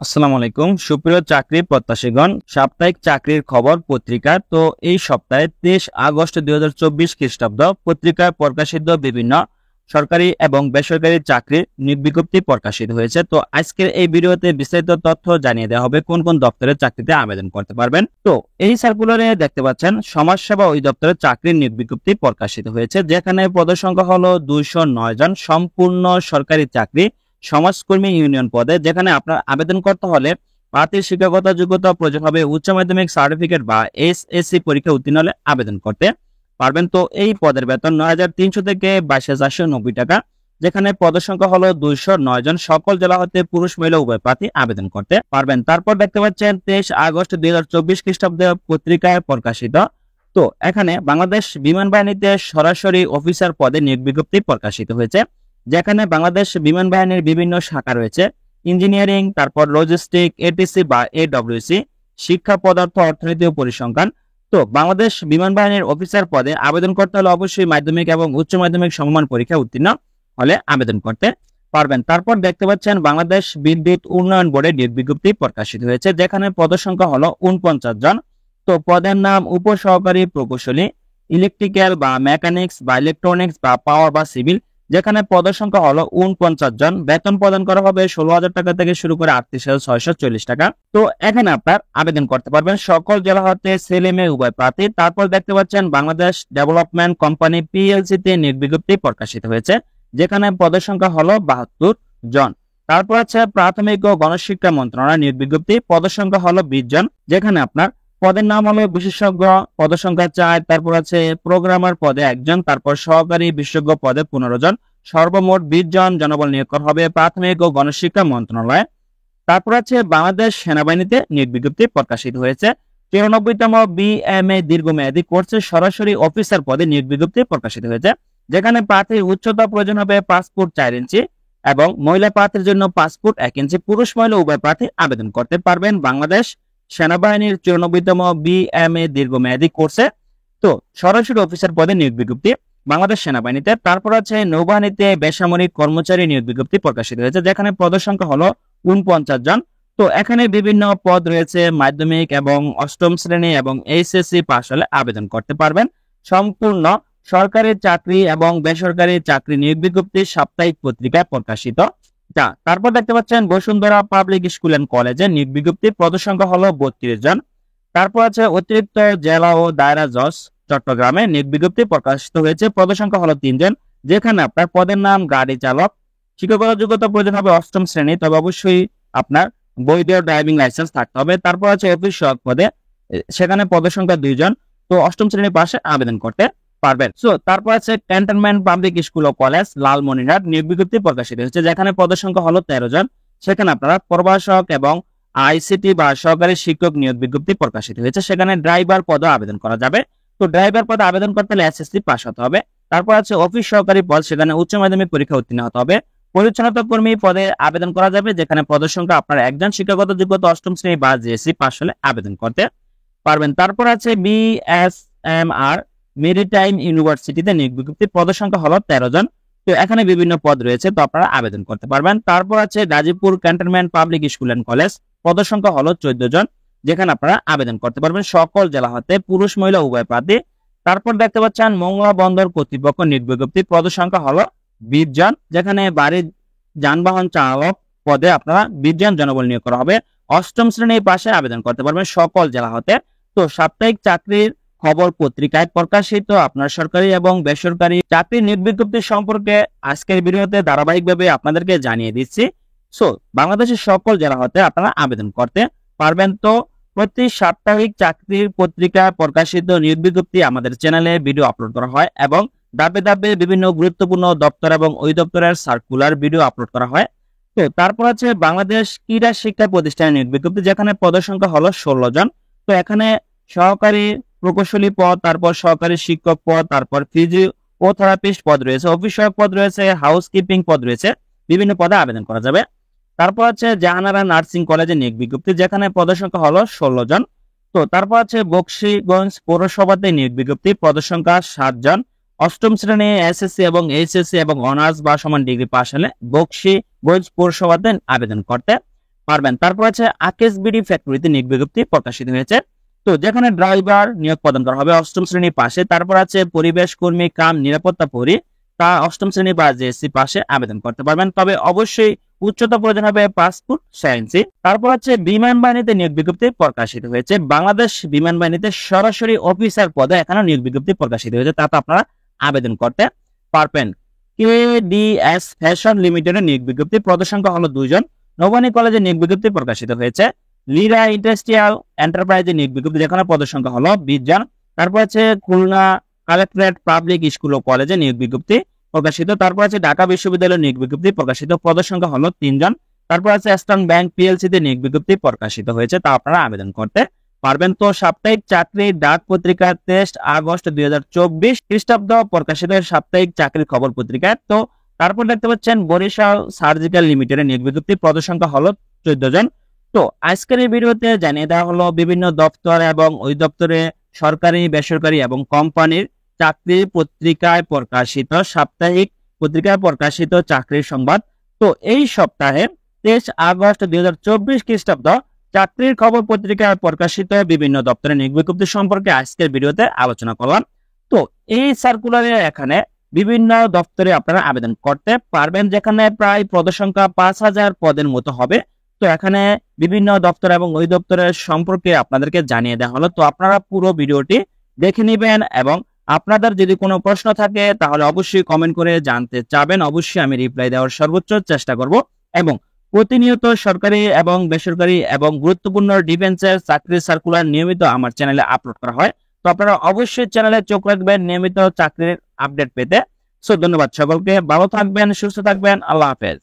আসসালামু আলাইকুম সুপ্রিয় চাকরি প্রত্যাশীগণ, সাপ্তাহিক চাকরির খবর পত্রিকা। তো এই সপ্তাহে 23 আগস্ট 2024 খ্রিস্টাব্দ পত্রিকায় প্রকাশিত বিভিন্ন সরকারি এবং বেসরকারি চাকরির নিয়োগ বিজ্ঞপ্তি প্রকাশিত হয়েছে। তো আজকের এই ভিডিওতে বিস্তারিত তথ্য জানিয়ে দেওয়া হবে কোন কোন দপ্তরের চাকরিতে আবেদন করতে পারবেন। তো এই সার্কুলারে দেখতে পাচ্ছেন সমাজসেবা অধিদপ্তরের চাকরির নিয়োগ বিজ্ঞপ্তি প্রকাশিত হয়েছে, যেখানে পদসংখ্যা হলো 209 জন, সম্পূর্ণ সরকারি চাকরি, সমাজকর্মী ইউনিয়ন পদে। যেখানে আপনার আবেদন করতে হলে প্রার্থীর শিক্ষাগত যোগ্যতা প্রয়োজন হবে উচ্চ মাধ্যমিক সার্টিফিকেট বা এসএসসি পরীক্ষা উত্তীর্ণ হলে আবেদন করতে পারবেন। তো এই পদের বেতন 9,300 থেকে 22,490 টাকা, যেখানে পদের সংখ্যা হলো 209 জন, সকল জেলা হতে পুরুষ মহিলা উভয় প্রার্থী আবেদন করতে পারবেন। তারপর দেখতে পাচ্ছেন 23 আগস্ট 2024 খ্রিস্টাব্দে পত্রিকায় প্রকাশিত। তো এখানে বাংলাদেশ বিমান বাহিনীতে সরাসরি অফিসার পদে নিয়োগ বিজ্ঞপ্তি প্রকাশিত হয়েছে, যেখানে বাংলাদেশ বিমান বাহিনীর বিভিন্ন শাখা রয়েছে, ইঞ্জিনিয়ারিং, তারপর লজিস্টিক, এটিসি বা এডব্লিউসি, শিক্ষা, পদার্থ, অর্থনীতি ও পরিসংখ্যান। তো বাংলাদেশ বিমান বাহিনীর অফিসার পদে আবেদন করতে হলে অবশ্যই মাধ্যমিক এবং উচ্চ মাধ্যমিক সমমান পরীক্ষা উত্তীর্ণ হলে আবেদন করতে পারবেন। তারপর দেখতে পাচ্ছেন বাংলাদেশ বিদ্যুৎ উন্নয়ন বোর্ডের নিয়োগ বিজ্ঞপ্তি প্রকাশিত হয়েছে, যেখানে পদের সংখ্যা হলো 49 জন। তো পদের নাম উপসহকারী প্রকৌশলী, ইলেকট্রিক্যাল বা মেকানিক্স বা ইলেকট্রনিক্স বা পাওয়ার বা সিভিল, যেখানে পদের সংখ্যা হলো 49 জন। বেতন প্রদান করা হবে 16,000 টাকা থেকে শুরু করে 38,640 টাকা। তো এখানে আপনার আবেদন করতে পারবেন সকল জেলা হতে ছেলে মেয়ে উভয় প্রার্থী। তারপর দেখতে পাচ্ছেন বাংলাদেশ ডেভেলপমেন্ট কোম্পানি পিএলসি তে নিয়োগ বিজ্ঞপ্তি প্রকাশিত হয়েছে, যেখানে পদের সংখ্যা হলো 72 জন। তারপর আছে প্রাথমিক ও গণশিক্ষা মন্ত্রণালয় নিয়োগ বিজ্ঞপ্তি, পদের সংখ্যা হলো 20 জন, যেখানে আপনার পদের নাম হলো বিশেষজ্ঞ, পদের সংখ্যা 4। তারপর আছে প্রোগ্রামার পদে 1 জন, তারপর সহকারী বিশেষজ্ঞ পদে 15 জন, সর্বমোট 20 জন জনবল নিয়োগ করা হবে প্রাথমিক ও গণশিক্ষা মন্ত্রণালয়ে। তারপর আছে বাংলাদেশ সেনাবাহিনীতে নিয়োগ বিজ্ঞপ্তি প্রকাশিত হয়েছে, 93তম বিএমএ দীর্ঘমেয়াদী কোর্সে সরাসরি অফিসার পদে নিয়োগ বিজ্ঞপ্তি প্রকাশিত হয়েছে, যেখানে প্রার্থীর উচ্চতা প্রয়োজন হবে 5 ফুট 4 ইঞ্চি এবং মহিলা প্রার্থীর জন্য 5 ফুট 1 ইঞ্চি। পুরুষ মহিলা উভয় প্রার্থী আবেদন করতে পারবেন বাংলাদেশ সেনাবাহিনীর 94তম বিএমএ দীর্ঘমেয়াদী কোর্সে। তো সরাসরি অফিসার পদে নিয়োগ বিজ্ঞপ্তি বাংলাদেশ সেনাবাহিনীতে। তারপর আছে নৌবাহিনীতে বেসামরিক কর্মচারী নিয়োগ বিজ্ঞপ্তি প্রকাশিত হয়েছে, যেখানে পদের সংখ্যা হলো 49 জন। তো এখানে বিভিন্ন পদ রয়েছে, মাধ্যমিক এবং অষ্টম শ্রেণী এবং এইচএসসি পাস হলে আবেদন করতে পারবেন। সম্পূর্ণ সরকারি চাকরি এবং বেসরকারি চাকরি নিয়োগ বিজ্ঞপ্তি সাপ্তাহিক পত্রিকায় প্রকাশিত। তারপর দেখতে পাচ্ছেন বসুন্ধরা পাবলিক স্কুল এন্ড কলেজে নিয়োগ বিজ্ঞপ্তি, পদের সংখ্যা হলো 32 জন। তারপর আছে অতিরিক্ত জেলা ও দায়রা জজ চট্টগ্রামে নিয়োগ বিজ্ঞপ্তি প্রকাশিত হয়েছে, পদের সংখ্যা হলো 3 জন, যেখানে আপনার পদের নাম গাড়ি চালক, শিক্ষাগত যোগ্যতা প্রয়োজন হবে অষ্টম শ্রেণী, তবে অবশ্যই আপনার বৈধ ড্রাইভিং লাইসেন্স থাকতে হবে। তারপর আছে অফিস সহায়ক পদে, সেখানে পদের সংখ্যা 2 জন, তো অষ্টম শ্রেণীর পাশে আবেদন করতে পারবেন। সো তারপর আছে ক্যান্টনমেন্ট পাবলিক স্কুল ও কলেজ লালমনিরহাট নিয়োগ বিজ্ঞপ্তি প্রকাশিত হয়েছে, যেখানে পদের সংখ্যা হলো 13 জন, সেখানে আপনারা প্রভাষক এবং আইসিটি বা সহকারী শিক্ষক নিয়োগ বিজ্ঞপ্তি প্রকাশিত হয়েছে, সেখানে ড্রাইভার পদে আবেদন করা যাবে। তো ড্রাইভার পদে আবেদন করতে হলে এসএসসি পাস হতে হবে। তারপর আছে অফিস সহকারী পদ, সেখানে উচ্চ মাধ্যমিক পরীক্ষা উত্তীর্ণ হতে হবে। পরিচ্ছন্নতা কর্মী পদে আবেদন করা যাবে, যেখানে পদের সংখ্যা আপনার 1 জন, শিক্ষাগত যোগ্যতা অষ্টম শ্রেণী বা জিএসসি পাস হলে আবেদন করতে পারবেন। তারপর আছে বিএসএমআর মেরিটাইম ইউনিভার্সিটিতে নিয়োগ বিজ্ঞপ্তি, পদের সংখ্যা হলো 13 জন। তো এখানে বিভিন্ন পদ রয়েছে, তো আপনারা আবেদন করতে পারবেন। তারপর আছে Gazipur cantonment public school and college, পদের সংখ্যা হলো 14 জন, যেখানে আপনারা আবেদন করতে পারবেন সকল জেলা হতে পুরুষ মহিলা উভয় প্রার্থী। তারপর দেখতে পাচ্ছেন মোংলা বন্দর কর্তৃপক্ষ নিয়োগ বিজ্ঞপ্তি, পদের সংখ্যা হলো 20 জন, যেখানে বাড়ির যানবাহন চালক পদে আপনারা 20 জন জনবল নিয়োগ করা হবে। অষ্টম শ্রেণীর পাশে আবেদন করতে পারবেন সকল জেলা হতে। তো সাপ্তাহিক চাকরির খবর পত্রিকায় প্রকাশিত আপনার সরকারি এবং বেসরকারি চাকরির নিয়োগ বিজ্ঞপ্তি সম্পর্কে আজকের ভিডিওতে ধারাবাহিকভাবে আপনাদেরকে জানিয়ে দিচ্ছি। সো বাংলাদেশের সকল জেলা হতে আপনারা আবেদন করতে পারবেন। তো প্রতি সাপ্তাহিক চাকরির পত্রিকায় প্রকাশিত নিয়োগ বিজ্ঞপ্তি আমাদের চ্যানেলে ভিডিও আপলোড করা হয় এবং ধাপে ধাপে বিভিন্ন গুরুত্বপূর্ণ দপ্তর এবং ওই দপ্তরের সার্কুলার ভিডিও আপলোড করা হয়। তো তারপর আছে বাংলাদেশ ক্রীড়া শিক্ষা প্রতিষ্ঠানের নিয়োগ বিজ্ঞপ্তি, যেখানে পদের সংখ্যা হলো 16 জন। তো এখানে সহকারী প্রকৌশলী পদ, তারপর সহকারী শিক্ষক পদ, তারপর ফিজিওথেরাপিস্ট পদ রয়েছে, অফিস সহায়ক পদ রয়েছে, হাউসকিপিং পদ রয়েছে, বিভিন্ন পদে আবেদন করা যাবে। তারপর আছে জাহানারা নার্সিং কলেজে নিয়োগ বিজ্ঞপ্তি, যেখানে পদের সংখ্যা হলো 16 জন। তো তারপর আছে বকশীগঞ্জ পৌরসভাতে নিয়োগ বিজ্ঞপ্তি, পদের সংখ্যা 7 জন। অষ্টম শ্রেণী এসএসসি এবং এইচএসসি এবং অনার্স বা সমান ডিগ্রি পাস হলে বকশীগঞ্জ পৌরসভাতে আবেদন করতে পারবেন। তারপর আছে আকেশ বিডি ফ্যাক্টরিতে নিয়োগ বিজ্ঞপ্তি প্রকাশিত হয়েছে। তো যেখানে ড্রাইভার নিয়োগ প্রদান করা হবে 8ম শ্রেণী পাশে। তারপর আছে পরিবেশ কর্মী কাম নিরাপত্তা প্রহরী, তা 8ম শ্রেণী বা জেএসসি পাশে আবেদন করতে পারবেন। তবে অবশ্যই উচ্চতা প্রয়োজন হবে 5 ফুট 6 ইঞ্চি। তারপর আছে বিমান বাহিনীতে নিয়োগ বিজ্ঞপ্তি প্রকাশিত হয়েছে। বাংলাদেশ বিমান বাহিনীতে সরাসরি অফিসার পদে এখানে নিয়োগ বিজ্ঞপ্তি প্রকাশিত হয়েছে, তাতে আপনারা আবেদন করতে পারবেন। কেডিএস ফ্যাশন লিমিটেডের নিয়োগ বিজ্ঞপ্তি, পদ সংখ্যা হলো 2 জন। নবানী কলেজে নিয়োগ বিজ্ঞপ্তি প্রকাশিত হয়েছে। লিরা ইন্ডাস্ট্রিয়াল এন্টারপ্রাইজের নিয়োগ বিজ্ঞপ্তি, যেখানে পদ সংখ্যা হলো 20 জন। তারপর আছে খুলনা কালেক্টরেট পাবলিক স্কুল ও কলেজে নিয়োগ বিজ্ঞপ্তি প্রকাশিত। তারপর আছে ঢাকা বিশ্ববিদ্যালয়ের নিয়োগ বিজ্ঞপ্তি প্রকাশিত, পদ সংখ্যা হলো 3 জন। তারপর আছে ইস্টার্ন ব্যাংক পিএলসি তে নিয়োগ বিজ্ঞপ্তি প্রকাশিত হয়েছে, তা আপনারা আবেদন করতে পারবেন। তো সাপ্তাহিক চাকরি ডাক পত্রিকা 23 আগস্ট 2024 খ্রিস্টাব্দ প্রকাশিত সাপ্তাহিক চাকরির খবর পত্রিকা। তো তারপর দেখতে পাচ্ছেন বরিশাল সার্জিক্যাল লিমিটেডের নিয়োগ বিজ্ঞপ্তি, পদ সংখ্যা হলো 14 জন। তো আজকের এই ভিডিওতে জানিয়ে দেওয়া হলো বিভিন্ন দপ্তর এবং ওই দপ্তরে সরকারি বেসরকারি এবং কোম্পানির চাকরি পত্রিকায় প্রকাশিত সাপ্তাহিক পত্রিকায় প্রকাশিত চাকরির সংবাদ। তো এই সপ্তাহে 23 আগস্ট 2024 খ্রিস্টাব্দ চাকরির খবর পত্রিকায় প্রকাশিত বিভিন্ন দপ্তরের নিয়োগ বিজ্ঞপ্তি সম্পর্কে আজকের ভিডিওতে আলোচনা করলাম। তো এই সার্কুলারে এখানে বিভিন্ন দপ্তরে আপনারা আবেদন করতে পারবেন, যেখানে প্রায় পদ সংখ্যা 5000 পদের মতো হবে। তো এখানে বিভিন্ন দপ্তর এবং ওই দপ্তরের সম্পর্কে আপনাদেরকে জানিয়ে দেওয়া হলো। তো আপনারা পুরো ভিডিওটি দেখে নেবেন এবং আপনাদের যদি কোনো প্রশ্ন থাকে তাহলে অবশ্যই কমেন্ট করে জানতে চাবেন, অবশ্যই আমি রিপ্লাই দেওয়ার সর্বোচ্চ চেষ্টা করব। এবং প্রতিনিয়ত সরকারি এবং বেসরকারি এবং গুরুত্বপূর্ণ ডিফেন্সের চাকরির সার্কুলার নিয়মিত আমার চ্যানেলে আপলোড করা হয়। তো আপনারা অবশ্যই চ্যানেলে চোখ রাখবেন নিয়মিত চাকরির আপডেট পেতে। সো ধন্যবাদ সকলকে, ভালো থাকবেন, সুস্থ থাকবেন, আল্লাহ হাফেজ।